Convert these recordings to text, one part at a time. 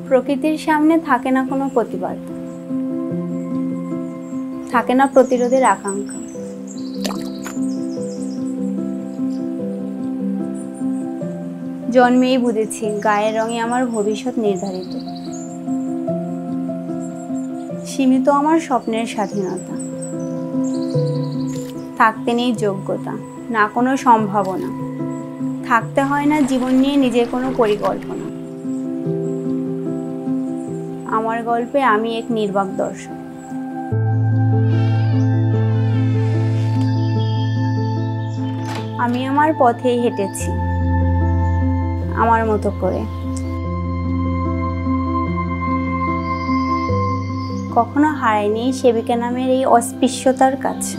প্রকৃতির সামনে থাকে না কোনো প্রতিবাদ, থাকে না প্রতিরোধের আকাঙ্ক্ষা। জন্মেই বুঝেছি গায়ের রঙে আমার ভবিষ্যৎ নির্ধারিত। সীমিত আমার স্বপ্নের স্বাধীনতা, থাকতে নেই যোগ্যতা, না কোনো সম্ভাবনা, থাকতে হয় না জীবন নিয়ে নিজের কোনো পরিকল্পনা। আমার গল্পে আমি এক নির্বাক দর্শক। আমি আমার পথেই হেঁটেছি আমার মতো করে, কখনো হারায়নি সেবিকা নামের এই অস্পৃশ্যতার কাছে।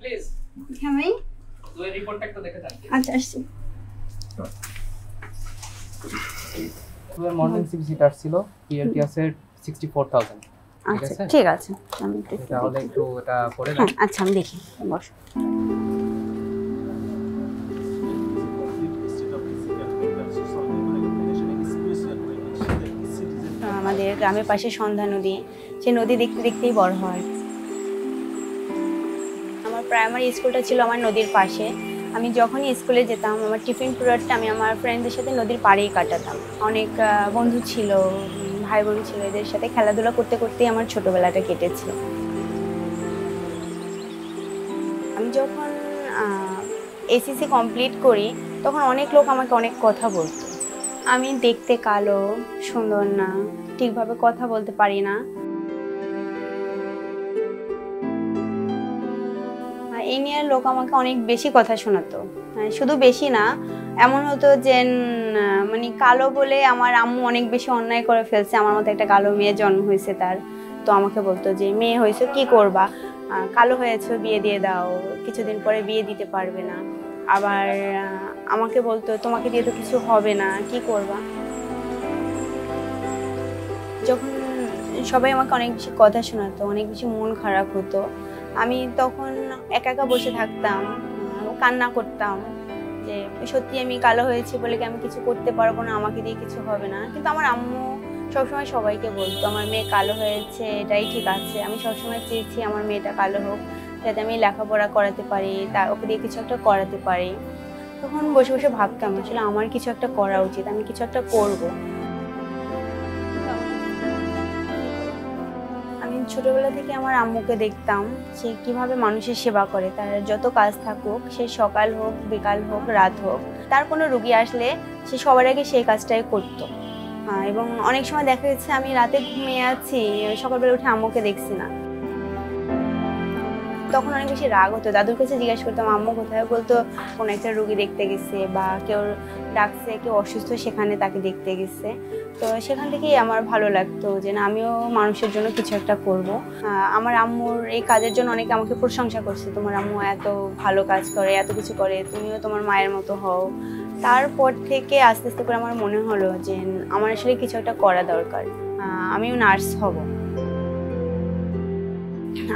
প্লিজ হ্যাঁ ভাই, দুই রিপোর্টটা একটু দেখে যান। আচ্ছা আসছি। তোমার মর্নিং সিভিসিট ছিল, পিএলটি আছে 64000। আচ্ছা ঠিক আছে, আমি তাহলে একটু এটা করে দাও। আচ্ছা আমি দেখি, বস। আমাদের গ্রামের পাশে সন্ধ্যা নদী, সেই নদী দেখতে দেখতেই বড় হয়। আমার প্রাইমারি স্কুলটা ছিল আমার নদীর পাশে। আমি যখনই স্কুলে যেতাম আমার টিফিন পিরিয়ডটা আমি আমার ফ্রেন্ডদের সাথে নদীর পাড়েই কাটাতাম। অনেক বন্ধু ছিল, ভাই বোন ছিল, এদের সাথে খেলাধুলা করতে করতেই আমার ছোটবেলাটা কেটেছিল। আমি যখন এসএসসি কমপ্লিট করি তখন অনেক লোক আমাকে অনেক কথা বলতো। আমি দেখতে কালো, সুন্দর না, ঠিকভাবে কথা বলতে পারি না। এই নিয়ে লোক আমাকে অনেক বেশি কথা শোনাতো। শুধু বেশি না, এমন হতো যে মানে কালো বলে আমার আম্মু অনেক বেশি অন্যায় করে ফেলছে, আমার মতো একটা কালো মেয়ে জন্ম হয়েছে তার। তো আমাকে বলতো যে মেয়ে হয়েছে কি করবা, কালো হয়েছে বিয়ে দিয়ে দাও, কিছুদিন পরে বিয়ে দিতে পারবে না। আবার আমাকে বলতো তোমাকে দিয়ে তো কিছু হবে না, কি করবা। যখন সবাই আমাকে অনেক বেশি কথা শোনাতো, অনেক বেশি মন খারাপ হতো। আমি তখন একা একা বসে থাকতাম, কান্না করতাম যে সত্যি আমি কালো হয়েছি বলে কি আমি কিছু করতে পারবো না, আমাকে দিয়ে কিছু হবে না। কিন্তু আমার আম্মু সবসময় সবাইকে বলতো আমার মেয়ে কালো হয়েছে, এটাই ঠিক আছে। আমি সবসময় চেয়েছি আমার মেয়েটা কালো হোক, যাতে আমি লেখাপড়া করাতে পারি, ওকে দিয়ে কিছু একটা করাতে পারি। তখন বসে বসে ভাবতাম আসলে আমার কিছু একটা করা উচিত, আমি কিছু একটা করবো। আমি ছোটবেলা থেকে আমার আম্মুকে দেখতাম সে কিভাবে মানুষের সেবা করে। তার যত কাজ থাকুক, সে সকাল হোক, বিকাল হোক, রাত হোক, তার কোনো রুগী আসলে সে সবার আগে সেই কাজটাই করতো। এবং অনেক সময় দেখা যাচ্ছে আমি রাতে ঘুমিয়ে আছি, সকালবেলা উঠে আম্মুকে দেখছি না। তখন অনেক বেশি রাগ হতো। দাদুর কাছে জিজ্ঞাসা করতাম আম্মু কোথায়, বলতো কোনো একটা রুগী দেখতে গেছে বা কেউ ডাকছে, কেউ অসুস্থ সেখানে তাকে দেখতে গেছে। তো সেখান থেকেই আমার ভালো লাগতো যে না আমিও মানুষের জন্য কিছু একটা করব। আমার আম্মুর এই কাজের জন্য অনেকে আমাকে প্রশংসা করছে, তোমার আম্মু এত ভালো কাজ করে, এত কিছু করে, তুমিও তোমার মায়ের মতো হও। তারপর থেকে আস্তে আস্তে করে আমার মনে হলো যে আমার আসলে কিছু একটা করা দরকার, আমিও নার্স হব,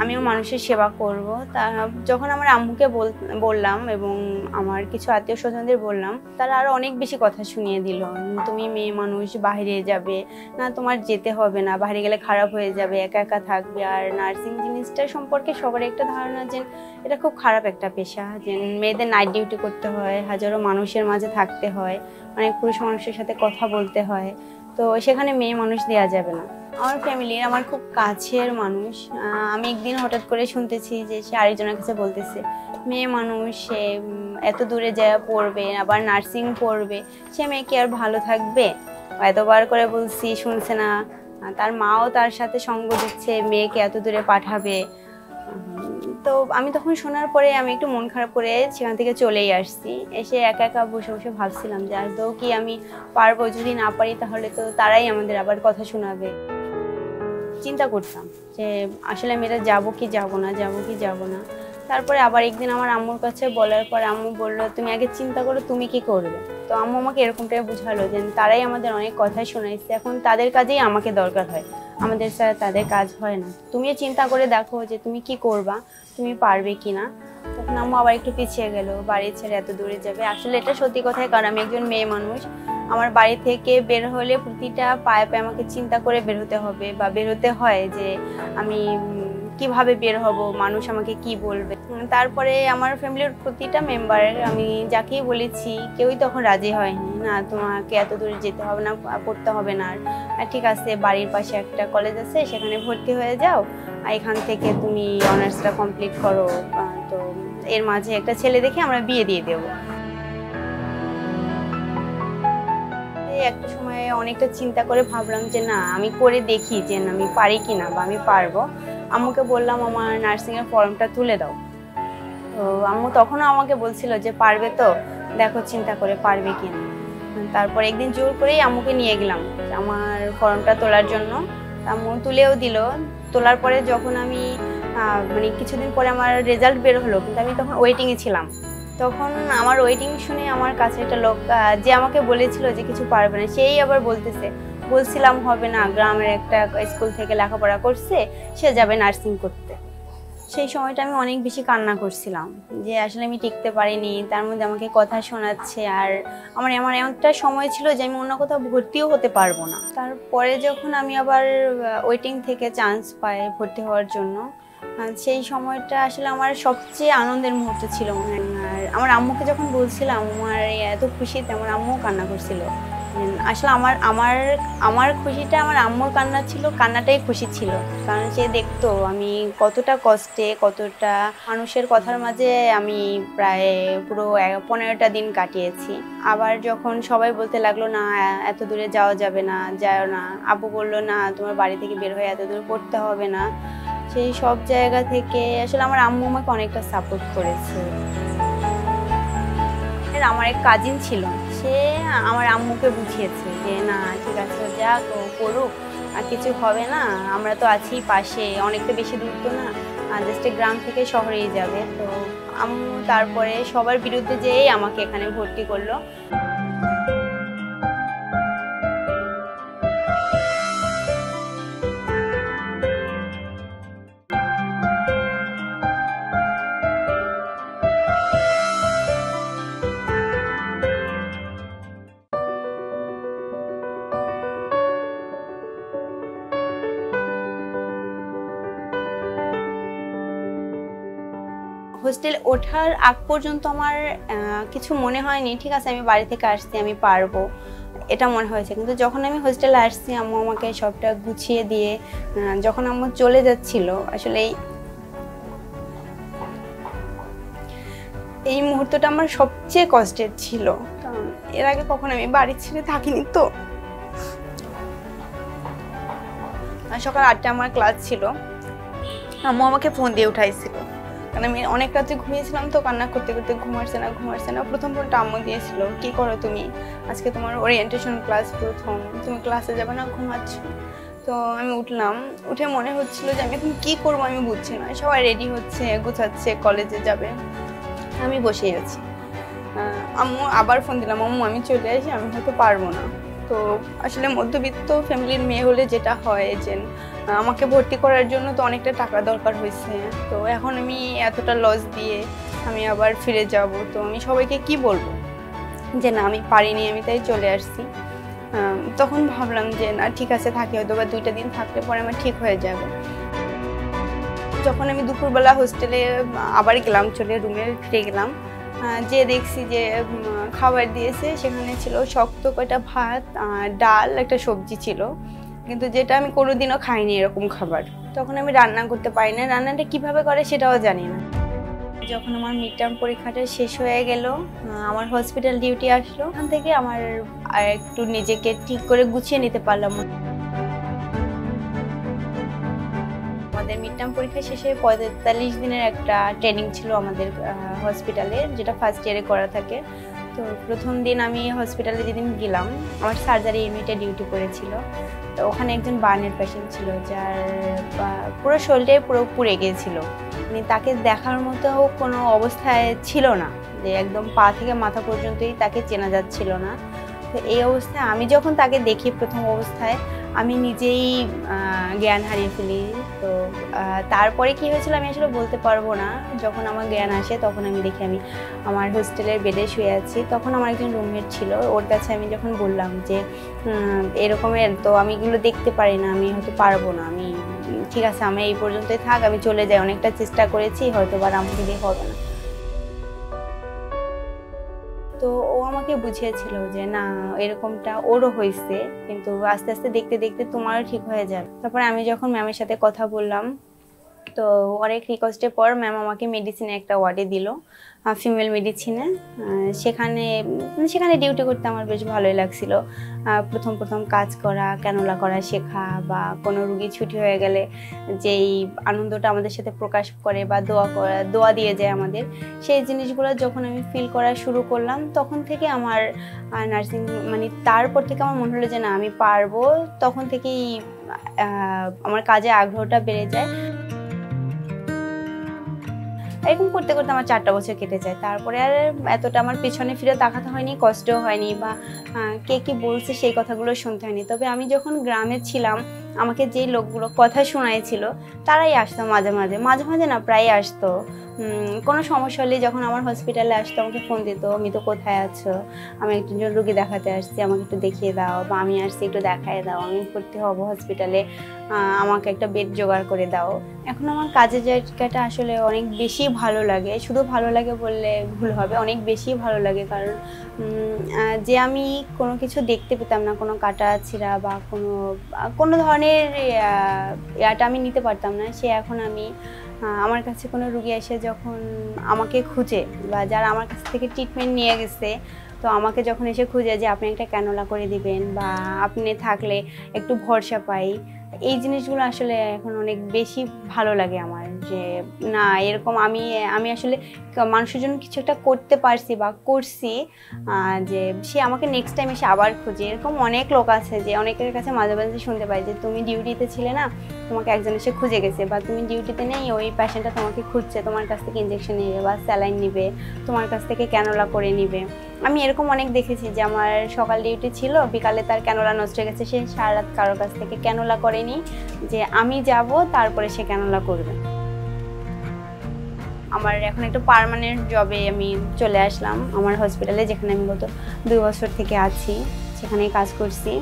আমিও মানুষের সেবা করব। তা যখন আমার আম্মুকে বললাম এবং আমার কিছু আত্মীয় স্বজনদের বললাম, তারা আরো অনেক বেশি কথা শুনিয়ে দিল। তুমি মেয়ে মানুষ, বাইরে যাবে না, তোমার যেতে হবে না, বাইরে গেলে খারাপ হয়ে যাবে, একা একা থাকবে। আর নার্সিং জিনিসটা সম্পর্কে সবার একটা ধারণা যে এটা খুব খারাপ একটা পেশা, যে মেয়েদের নাইট ডিউটি করতে হয়, হাজারো মানুষের মাঝে থাকতে হয়, অনেক পুরুষ মানুষের সাথে কথা বলতে হয়, তো সেখানে মেয়ে মানুষ দেওয়া যাবে না। আমার ফ্যামিলির আমার খুব কাছের মানুষ, আমি একদিন হঠাৎ করে শুনতেছি যে সে আরেকজনের কাছে বলতেছে মেয়ে মানুষ, সে এত দূরে যায় পড়বে, আবার নার্সিং পড়বে, সে মেয়ে কি আর ভালো থাকবে। এতবার করে বলছি, শুনছে না। তার মাও তার সাথে সঙ্গ দিচ্ছে, মেয়েকে এত দূরে পাঠাবে। তো আমি তখন শোনার পরে আমি একটু মন খারাপ করে সেখান থেকে চলেই আসছি। এসে একা একা বসে বসে ভাবছিলাম যে আদৌ কি আমি পারবো, যদি না পারি তাহলে তো তারাই আমাদের আবার কথা শোনাবে। চিন্তা করতাম যে আসলে আমি এটা যাবো কি যাবো না, যাবো কি যাবো না। তারপরে আবার একদিন আমার আম্মুর কাছে বলার পরে আম্মু বললো তুমি আগে চিন্তা করো তুমি কি করবে। তো আম্মু আমাকে এরকমটাই বুঝালো যে তারাই আমাদের অনেক কথাই শোনাইছে, এখন তাদের কাজেই আমাকে দরকার হয়, আমাদের ছাড়া তাদের কাজ হয় না। তুমিও চিন্তা করে দেখো যে তুমি কি করবা, তুমি পারবে কি না। তখন আম্মু আবার একটু পিছিয়ে গেল, বাড়ি ছেড়ে এত দূরে যাবে। আসলে এটা সত্যি কথাই, কারণ আমি একজন মেয়ে মানুষ। আমার বাড়ি থেকে বের হলে প্রতিটা পায়ে পায়ে আমাকে চিন্তা করে বের হতে হবে বা বের হতে হয় যে আমি কিভাবে বের হব, মানুষ আমাকে কি বলবে। তারপরে আমার ফ্যামিলির প্রতিটা মেম্বার আমি যাকেই বলেছি কেউই তখন রাজি হয়নি, না তোমাকে এত দূরে যেতে হবে না, পড়তে হবে না, আর ঠিক আছে বাড়ির পাশে একটা কলেজ আছে সেখানে ভর্তি হয়ে যাও, এখান থেকে তুমি অনার্সটা কমপ্লিট করো, তো এর মাঝে একটা ছেলে দেখে আমরা বিয়ে দিয়ে দেবো। একটা সময় অনেকটা চিন্তা করে ভাবলাম যে না আমি করে দেখি যে না আমি পারি কিনা বা আমি পারবো। আম্মুকে বললাম আমার নার্সিংয়ের ফর্মটা তুলে দাও। তো আম্মু তখনও আমাকে বলছিল যে পারবে তো, দেখো চিন্তা করে পারবে কিনা। তারপর একদিন জোর করেই আম্মুকে নিয়ে গেলাম আমার ফর্মটা তোলার জন্য। আম্মু তুলেও দিল। তোলার পরে যখন আমি মানে কিছুদিন পরে আমার রেজাল্ট বের হলো, কিন্তু আমি তখন ওয়েটিংয়ে ছিলাম। তখন আমার ওয়েটিং শুনে আমার কাছে একটা লোক যে আমাকে বলেছিল যে কিছু পারবে না, সেই আবার বলছিলাম হবে না, গ্রামের একটা স্কুল থেকে লেখাপড়া করছে, সে যাবে নার্সিং করতে। সেই সময়টা আমি অনেক বেশি কান্না করছিলাম যে আসলে আমি টিকতে পারিনি, তার মধ্যে আমাকে কথা শোনাচ্ছে। আর আমার এমনটা সময় ছিল যে আমি অন্য কোথাও ভর্তিও হতে পারবো না। তারপরে যখন আমি আবার ওয়েটিং থেকে চান্স পাই ভর্তি হওয়ার জন্য, সেই সময়টা আসলে আমার সবচেয়ে আনন্দের মুহূর্ত ছিল। আর আমার আম্মুকে যখন বলছিলাম আমার এত খুশিতে, আমার আম্মুও কান্না করছিল। আসলে আমার খুশিটা আমার আম্মুর কান্না ছিল, কান্নাটাই খুশি ছিল, কারণ সে দেখতো আমি কতটা কষ্টে, কতটা মানুষের কথার মাঝে আমি প্রায় পুরো 15টা দিন কাটিয়েছি। আবার যখন সবাই বলতে লাগলো না এত দূরে যাওয়া যাবে না, যাও না, আব্বু বললো না তোমার বাড়ি থেকে বের হয়ে এত দূরে পড়তে হবে না, সেই সব জায়গা থেকে আসলে আমার আম্মু আমাকে অনেকটা সাপোর্ট করেছে। আমার এক কাজিন ছিল, সে আমার আম্মুকে বুঝিয়েছে যে না ঠিক আছে যাক ও পড়ুক, আর কিছু হবে না, আমরা তো আছি পাশে, অনেকটা বেশি দূর তো না, জাস্ট গ্রাম থেকে শহরেই যাবে। তো আম্মু তারপরে সবার বিরুদ্ধে যেয়েই আমাকে এখানে ভর্তি করলো। হোস্টেল ওঠার আগ পর্যন্ত আমার কিছু মনে হয়নি, ঠিক আছে আমি বাড়ি থেকে আসছি আমি পারবো, এটা মনে হয়েছে। কিন্তু যখন আমি হোস্টেলে আসছি আম্মু আমাকে সবটা গুছিয়ে দিয়ে যখন আম্মু চলে যাচ্ছিল, আসলে এই মুহূর্তটা আমার সবচেয়ে কষ্টের ছিল, কারণ এর আগে কখনো আমি বাড়ি ছেড়ে থাকিনি। তো সকাল 8টায় আমার ক্লাস ছিল, আম্মু আমাকে ফোন দিয়ে উঠাইছিল, কারণ আমি অনেক রাতে ঘুমিয়েছিলাম, তো কান্না করতে করতে ঘুমাচ্ছে না। প্রথম ফোনটা আম্মু দিয়েছিল, কি করো তুমি, আজকে তোমার ওরিয়েন্টেশন ক্লাস প্রথম, তুমি ক্লাসে যাবে না, ঘুমাচ্ছ। তো আমি উঠলাম, উঠে মনে হচ্ছিল যে আমি এখন কী করবো আমি বুঝছি না। সবাই রেডি হচ্ছে, গুছাচ্ছে, কলেজে যাবে, আমি বসেই আছি। আম্মু আবার ফোন দিলাম, আম্মু আমি চলে আসি, আমি হয়তো পারবো না। তো আসলে মধ্যবিত্ত ফ্যামিলির মেয়ে হলে যেটা হয় যে আমাকে ভর্তি করার জন্য তো অনেকটা টাকা দরকার হয়েছে, তো এখন আমি এতটা লস দিয়ে আমি আবার ফিরে যাব, তো আমি সবাইকে কি বলবো যে না আমি পারিনি, আমি তাই চলে আসছি। তখন ভাবলাম যে না ঠিক আছে থাকি, হয়তো বা 2টা দিন থাকলে পরে আমার ঠিক হয়ে যাবে। যখন আমি দুপুরবেলা হোস্টেলে আবার গেলাম, চলে রুমে ফিরে গেলাম, যে দেখছি যে খাবার দিয়েছে, সেখানে ছিল শক্ত কয়টা ভাত, ডাল, একটা সবজি ছিল, কিন্তু যেটা আমি কোনোদিনও খাইনি এরকম খাবার। তখন আমি রান্না করতে পারি না, রান্নাটা কিভাবে করে সেটাও জানি না। যখন আমার মিড টার্ম পরীক্ষাটা শেষ হয়ে গেল, আমার হসপিটাল ডিউটি আসলো, ওখান থেকে আমার আর একটু নিজেকে ঠিক করে গুছিয়ে নিতে পারলাম। আমাদের মিড টার্ম পরীক্ষা পরীক্ষা শেষে 45 দিনের একটা ট্রেনিং ছিল আমাদের হসপিটালে, যেটা ফার্স্ট ইয়ারে করা থাকে। তো প্রথম দিন আমি হসপিটালে যেদিন গেলাম, আমার সার্জারি ইউনিটে ডিউটি করেছিল। তো ওখানে একজন বার্নের পেশেন্ট ছিল, যার পুরো শরীরটাই পুরো পুড়ে গিয়েছিল। মানে তাকে দেখার মতো কোনো অবস্থায় ছিল না, যে একদম পা থেকে মাথা পর্যন্তই তাকে চেনা যাচ্ছিল না। তো এই অবস্থায় আমি যখন তাকে দেখি প্রথম অবস্থায়, আমি নিজেই জ্ঞান হারিয়ে ফেলি। তো তারপরে কি হয়েছিল আমি আসলে বলতে পারবো না। যখন আমার জ্ঞান আসে তখন আমি দেখি আমি আমার হোস্টেলের বেডে শুয়ে আছি। তখন আমার একজন রুমমেট ছিল, ওর কাছে আমি যখন বললাম যে এরকমের তো আমি এগুলো দেখতে পারি না, আমি হয়তো পারবো না, আমি ঠিক আছে আমি এই পর্যন্তই থাক, আমি চলে যাই, অনেকটা চেষ্টা করেছি, হয়তো বা আমাকে দিয়ে হবে না। তো ও আমাকে বুঝিয়েছিল যে না, এরকমটা ওরও হয়েছে, কিন্তু আস্তে আস্তে দেখতে দেখতে তোমারও ঠিক হয়ে যাবে। তারপরে আমি যখন ম্যামের সাথে কথা বললাম, তো অনেক রিকোয়েস্টের পর ম্যাম আমাকে মেডিসিনে একটা ওয়ার্ডে দিল, ফিমেল মেডিসিনে। সেখানে ডিউটি করতে আমার বেশ ভালোই লাগছিল। প্রথম প্রথম কাজ করা, ক্যানোলা করা শেখা, বা কোনো রুগী ছুটি হয়ে গেলে যেই আনন্দটা আমাদের সাথে প্রকাশ করে বা দোয়া দিয়ে যায় আমাদের, সেই জিনিসগুলো যখন আমি ফিল করা শুরু করলাম, তখন থেকে আমার নার্সিং মানে তারপর থেকে আমার মনে হলো যে না আমি পারবো। তখন থেকেই আমার কাজে আগ্রহটা বেড়ে যায়। এরকম করতে করতে আমার 4টা বছর কেটে যায়। তারপরে আর এতটা আমার পেছনে ফিরে তাকাতে হয়নি, কষ্টও হয়নি, বা কে কি বলছে সেই কথাগুলো শুনতে হয়নি। তবে আমি যখন গ্রামে ছিলাম, আমাকে যেই লোকগুলো কথা শোনাইছিল তারাই আসতো মাঝে মাঝে, মাঝে মাঝে না প্রায় আসতো। কোনো সমস্যা হলে যখন আমার হসপিটালে আসতো আমাকে ফোন দিত, আমি তো কোথায় আছো, আমি একজন রুগী দেখাতে আসছি, আমাকে একটু দেখিয়ে দাও, বা আমি আসছি একটু দেখাই দাও, আমি ভর্তি হব হসপিটালে, আমাকে একটা বেড জোগাড় করে দাও। এখন আমার কাজের জায়গাটা আসলে অনেক বেশি ভালো লাগে। শুধু ভালো লাগে বললে ভুল হবে, অনেক বেশি ভালো লাগে। কারণ যে আমি কোনো কিছু দেখতে পেতাম না, কোনো কাটা ছিঁড়া বা কোনো ধরনের ইয়াটা আমি নিতে পারতাম না, সে এখন আমি আমার কাছে কোনো রুগী এসে যখন আমাকে খুঁজে, বা যারা আমার কাছ থেকে ট্রিটমেন্ট নিয়ে গেছে, তো আমাকে যখন এসে খুঁজে যে আপনি একটা ক্যানোলা করে দিবেন বা আপনি থাকলে একটু ভরসা পাই, এই জিনিসগুলো আসলে এখন অনেক বেশি ভালো লাগে আমার। যে না, এরকম আমি আসলে মানুষের জন্য কিছু একটা করতে পারছি বা করছি, যে সে আমাকে নেক্সট টাইম এসে আবার খুঁজে। এরকম অনেক লোক আছে যে অনেকের কাছে মাঝে মাঝে শুনতে পাই যে তুমি ডিউটিতে ছিলে না, তোমাকে একজন এসে খুঁজে গেছে, বা তুমি ডিউটিতে নেই, ওই পেশেন্টটা তোমাকে খুঁজছে, তোমার কাছ থেকে ইঞ্জেকশন নেবে বা স্যালাইন নিবে, তোমার কাছ থেকে ক্যানোলা করে নিবে। আমি এরকম অনেক দেখেছি যে আমার সকাল ডিউটি ছিল, বিকালে তার ক্যানোলা নষ্ট হয়ে গেছে, সে সারা রাত কারোর কাছ থেকে ক্যানোলা করেনি, যে আমি যাব তারপরে সে ক্যানোলা করবে। আমার এখন একটা পার্মানেন্ট জবে আমি চলে আসলাম আমার হসপিটালে, যেখানে আমি গত 2 বছর থেকে আছি, সেখানেই কাজ করছি।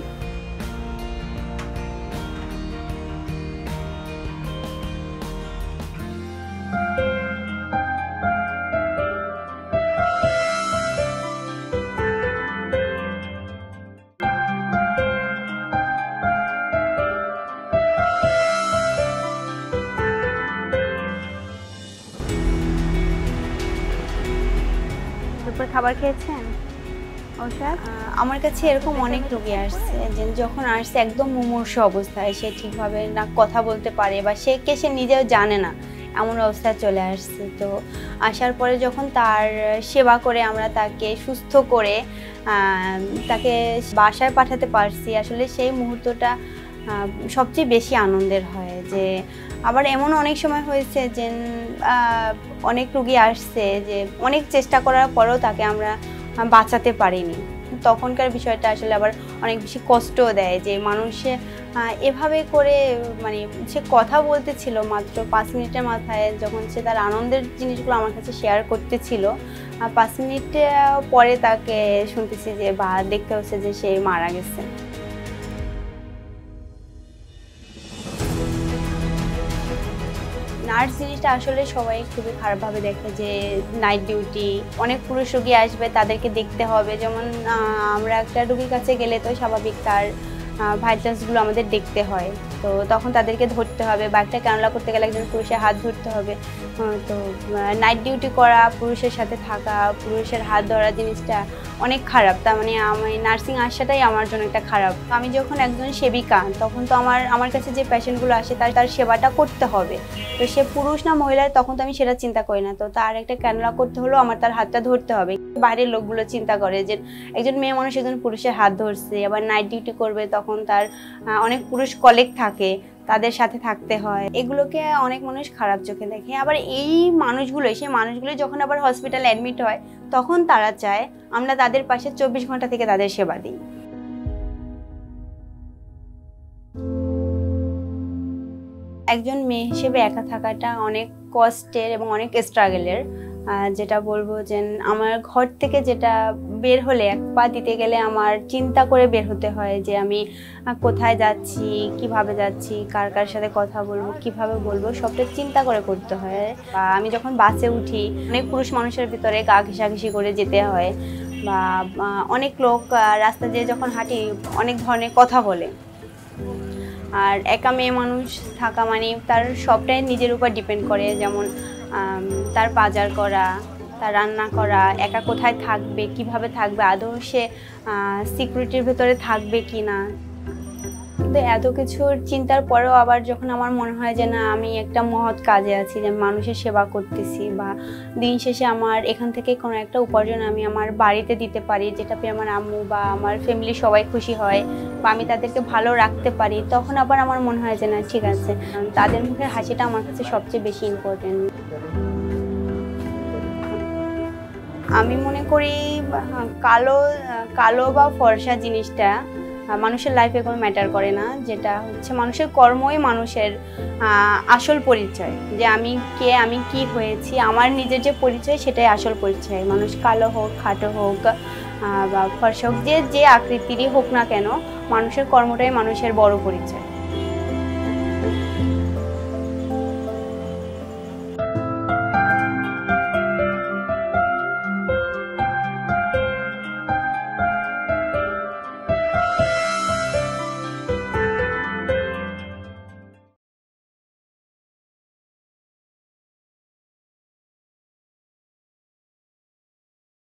দুপুর খাবার খেয়েছেন? আমার কাছে এরকম অনেক রোগী আসছে যে যখন আসছে একদম মুমূর্ষু অবস্থায়, সে ঠিকভাবে না কথা বলতে পারে, বা সে নিজেও জানে না, এমন অবস্থায় চলে আসছে। তো আসার পরে যখন তার সেবা করে আমরা তাকে সুস্থ করে তাকে বাসায় পাঠাতে পারছি, আসলে সেই মুহূর্তটা সবচেয়ে বেশি আনন্দের হয়। যে আবার এমন অনেক সময় হয়েছে যে অনেক রোগী আসছে যে অনেক চেষ্টা করার পরেও তাকে আমরা বাঁচাতে পারিনি। তখনকার বিষয়টা আসলে আবার অনেক বেশি কষ্টও দেয়, যে মানুষে এভাবে করে মানে সে কথা বলতেছিল মাত্র 5 মিনিটের মাথায়, যখন সে তার আনন্দের জিনিসগুলো আমার কাছে শেয়ার করতেছিল, 5 মিনিট পরে তাকে শুনতেছি যে বা দেখতে হচ্ছে যে সে মারা গেছে। নার্স জিনিসটা আসলে সবাই খুবই খারাপভাবে দেখে, যে নাইট ডিউটি, অনেক পুরুষ রোগী আসবে, তাদেরকে দেখতে হবে। যেমন আমরা একটা রোগীর কাছে গেলে তো স্বাভাবিক তার ভাইটালসগুলো আমাদের দেখতে হয়, তো তখন তাদেরকে ধরতে হবে, বা একটা ক্যানোলা করতে গেলে একজন পুরুষের হাত ধরতে হবে। তো নাইট ডিউটি করা, পুরুষের সাথে থাকা, পুরুষের হাত ধরা জিনিসটা অনেক খারাপ। তার মানে আমি নার্সিং আসাটাই আমার জন্য একটা খারাপ। আমি যখন একজন সেবিকা তখন তো আমার কাছে যে পেশেন্টগুলো আসে তার সেবাটা করতে হবে। তো সে পুরুষ না মহিলা তখন তো আমি সেটা চিন্তা করি না। তো তার একটা ক্যানোলা করতে হলেও আমার তার হাতটা ধরতে হবে। বাইরের লোকগুলো চিন্তা করে যে একজন মেয়ে মানুষ একজন পুরুষের হাত ধরছে, আবার নাইট ডিউটি করবে, তখন তার অনেক পুরুষ কলিগ থাকে, তাদের সাথে থাকতে হয়। এগুলোকে অনেক মানুষ খারাপ চোখে দেখে। আবার এই সেই মানুষগুলো যখন আবার হসপিটালে অ্যাডমিট হয় তখন তারা চায় আমরা তাদের পাশে 24 ঘন্টা থেকে তাদের সেবা দিই। একজন মেয়ে হিসেবে একা থাকাটা অনেক কষ্টের এবং অনেক স্ট্রাগলের। যেটা বলবো যে আমার ঘর থেকে যেটা বের হলে এক পা দিতে গেলে আমার চিন্তা করে বের হতে হয় যে আমি কোথায় যাচ্ছি, কিভাবে যাচ্ছি, কার কার সাথে কথা বলবো, কিভাবে বলবো, সবটা চিন্তা করে করতে হয়। আমি যখন বাসে উঠি অনেক পুরুষ মানুষের ভিতরে গা ঘেঁষাঘেঁষি করে যেতে হয়, বা অনেক লোক রাস্তা দিয়ে যখন হাঁটি অনেক ধরনের কথা বলে। আর একা মেয়ে মানুষ থাকা মানে তার সবটাই নিজের উপর ডিপেন্ড করে, যেমন তার বাজার করা, তার রান্না করা, একা কোথায় থাকবে, কিভাবে থাকবে, আদৌ সে সিকিউরিটির ভেতরে থাকবে কি না। কিন্তু এত কিছুর চিন্তার পরেও আবার যখন আমার মনে হয় যে না আমি একটা মহৎ কাজে আছি, যে মানুষের সেবা করতেছি, বা দিন শেষে আমার এখান থেকে কোনো একটা উপার্জন আমি আমার বাড়িতে দিতে পারি, যেটা পেয়ে আমার আম্মু বা আমার ফ্যামিলি সবাই খুশি হয়, বা আমি তাদেরকে ভালো রাখতে পারি, তখন আবার আমার মনে হয় যে না ঠিক আছে, তাদের মুখের হাসিটা আমার কাছে সবচেয়ে বেশি ইম্পর্টেন্ট। আমি মনে করি কালো বা ফর্সা জিনিসটা মানুষের লাইফে কোনো ম্যাটার করে না। যেটা হচ্ছে মানুষের কর্মই মানুষের আসল পরিচয়, যে আমি কে, আমি কি হয়েছি, আমার নিজের যে পরিচয় সেটাই আসল পরিচয়। মানুষ কালো হোক, খাটো হোক বা ফর্সা হোক, যে আকৃতিরই হোক না কেন, মানুষের কর্মটাই মানুষের বড় পরিচয়।